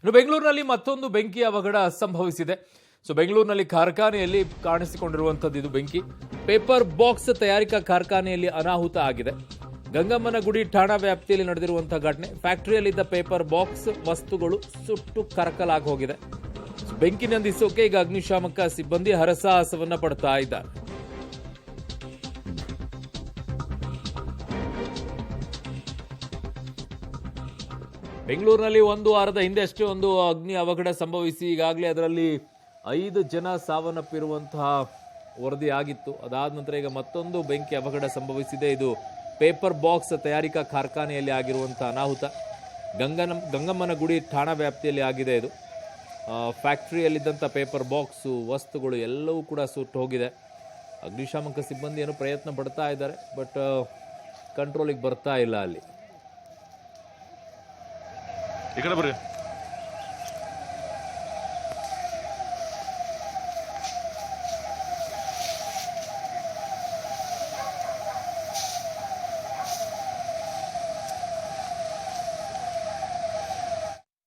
ಇನ್ನು ಬೆಂಗಳೂರಿನಲ್ಲಿ ಮತ್ತೊಂದು ಬೆಂಕಿ ಅವಘಡ ಸಂಭವಿಸಿದೆ. ಬೆಂಗಳೂರಿನಲ್ಲಿ ಕಾರ್ಖಾನೆಯಲ್ಲಿ ಕಾಣಿಸಿಕೊಂಡಿರುವಂಥದ್ದು ಇದು ಬೆಂಕಿ. ಪೇಪರ್ ಬಾಕ್ಸ್ ತಯಾರಿಕಾ ಕಾರ್ಖಾನೆಯಲ್ಲಿ ಅನಾಹುತ ಆಗಿದೆ. ಗಂಗಮ್ಮನಗುಡಿ ಠಾಣಾ ವ್ಯಾಪ್ತಿಯಲ್ಲಿ ನಡೆದಿರುವಂತಹ ಘಟನೆ. ಫ್ಯಾಕ್ಟರಿಯಲ್ಲಿದ್ದ ಪೇಪರ್ ಬಾಕ್ಸ್ ವಸ್ತುಗಳು ಸುಟ್ಟು ಕರಕಲಾಗಿ ಹೋಗಿದೆ. ಬೆಂಕಿ ನಂದಿಸೋಕೆ ಈಗ ಅಗ್ನಿಶಾಮಕ ಸಿಬ್ಬಂದಿ ಹರಸಾಹಸವನ್ನ ಪಡ್ತಾ ಇದ್ದಾರೆ. ಬೆಂಗಳೂರಿನಲ್ಲಿ ಒಂದು ವಾರದ ಹಿಂದೆ ಅಷ್ಟೇ ಒಂದು ಅಗ್ನಿ ಅವಘಡ ಸಂಭವಿಸಿ ಈಗಾಗಲೇ ಅದರಲ್ಲಿ 5 ಜನ ಸಾವನ್ನಪ್ಪಿರುವಂತಹ ವರದಿ ಆಗಿತ್ತು. ಅದಾದ ನಂತರ ಈಗ ಮತ್ತೊಂದು ಬೆಂಕಿ ಅವಘಡ ಸಂಭವಿಸಿದೆ. ಇದು ಪೇಪರ್ ಬಾಕ್ಸ್ ತಯಾರಿಕಾ ಕಾರ್ಖಾನೆಯಲ್ಲಿ ಆಗಿರುವಂತಹ ಅನಾಹುತ. ಗಂಗಮ್ಮನಗುಡಿ ಠಾಣಾ ವ್ಯಾಪ್ತಿಯಲ್ಲಿ ಆಗಿದೆ. ಇದು ಫ್ಯಾಕ್ಟರಿಯಲ್ಲಿದ್ದಂಥ ಪೇಪರ್ ಬಾಕ್ಸು ವಸ್ತುಗಳು ಎಲ್ಲವೂ ಕೂಡ ಸುಟ್ಟು ಹೋಗಿದೆ. ಅಗ್ನಿಶಾಮಕ ಸಿಬ್ಬಂದಿ ಏನೋ ಪ್ರಯತ್ನ ಪಡ್ತಾ ಇದ್ದಾರೆ, ಬಟ್ ಕಂಟ್ರೋಲಿಗೆ ಬರ್ತಾ ಇಲ್ಲ ಅಲ್ಲಿ. ಈ ಕಡೆ ಬರ್ರಿ.